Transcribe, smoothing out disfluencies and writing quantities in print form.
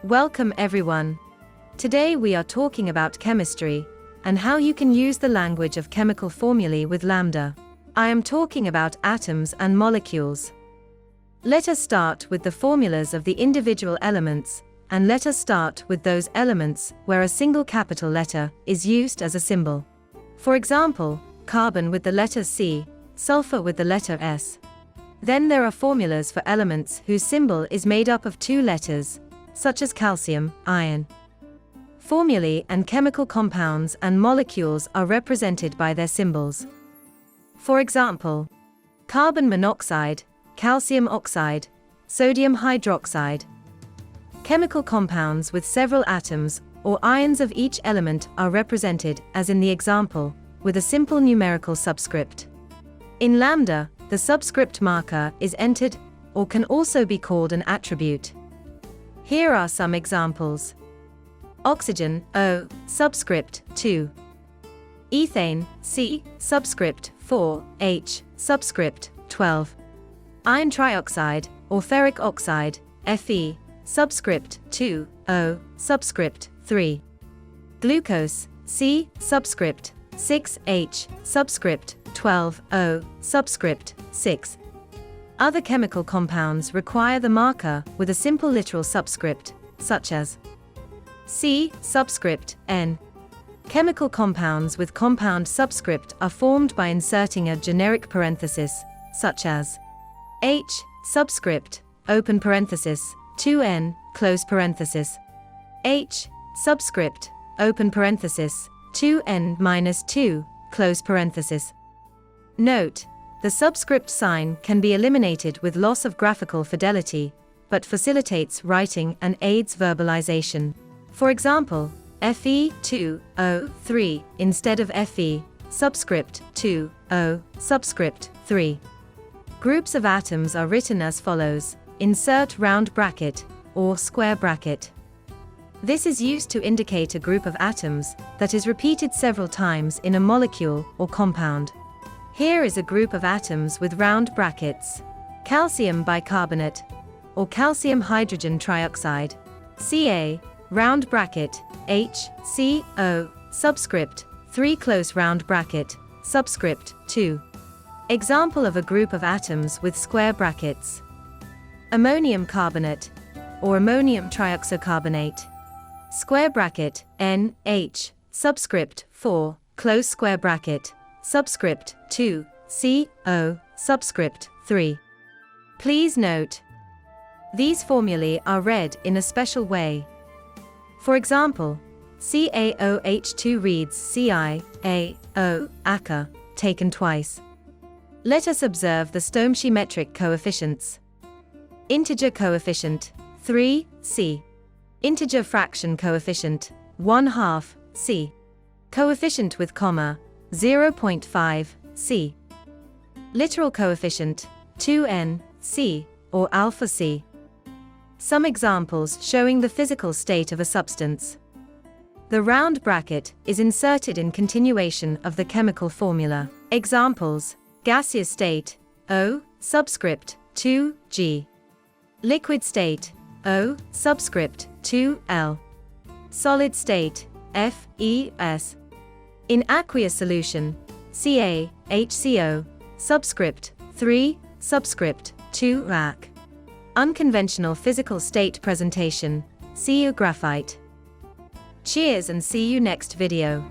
Welcome everyone. Today we are talking about chemistry, and how you can use the language of chemical formulae with Lambda. I am talking about atoms and molecules. Let us start with the formulas of the individual elements, and let us start with those elements where a single capital letter is used as a symbol. For example, carbon with the letter C, sulfur with the letter S. Then there are formulas for elements whose symbol is made up of two letters, such as calcium, iron. Formulae and chemical compounds and molecules are represented by their symbols. For example, carbon monoxide, calcium oxide, sodium hydroxide. Chemical compounds with several atoms or ions of each element are represented, as in the example, with a simple numerical subscript. In Lambda, the subscript marker is entered, or can also be called an attribute. Here are some examples. Oxygen, O, subscript 2. Ethane, C, subscript 4, H, subscript 12. Iron trioxide, or ferric oxide, Fe, subscript 2, O, subscript 3. Glucose, C, subscript 6, H, subscript 12, O, subscript 6. Other chemical compounds require the marker with a simple literal subscript, such as C, subscript N. Chemical compounds with compound subscript are formed by inserting a generic parenthesis, such as H, subscript, open parenthesis, 2N, close parenthesis. H, subscript, open parenthesis, 2N-2, close parenthesis. Note: the subscript sign can be eliminated with loss of graphical fidelity, but facilitates writing and aids verbalization. For example, Fe2O3 instead of Fe, subscript 2O, subscript 3. Groups of atoms are written as follows: insert round bracket, or square bracket. This is used to indicate a group of atoms that is repeated several times in a molecule or compound. Here is a group of atoms with round brackets. Calcium bicarbonate, or calcium hydrogen trioxide, Ca, round bracket, HCO, subscript 3 close round bracket, subscript 2. Example of a group of atoms with square brackets. Ammonium carbonate, or ammonium trioxocarbonate, square bracket, NH, subscript 4, close square bracket, subscript 2, CO, subscript 3. Please note: these formulae are read in a special way. For example, CaOH2 reads CiAO, ACA, taken twice. Let us observe the stoichiometric coefficients. Integer coefficient, 3, C. Integer fraction coefficient, 1/2, C. Coefficient with comma, 0.5, C. Literal coefficient, 2n, C, or alpha C. Some examples showing the physical state of a substance. The round bracket is inserted in continuation of the chemical formula. Examples: gaseous state, O, subscript 2, G. Liquid state, O, subscript 2, L. Solid state, F, E, S. In aqueous solution, Ca, HCO, subscript 3, subscript 2, AC. Unconventional physical state presentation, Cu graphite. Cheers and see you next video.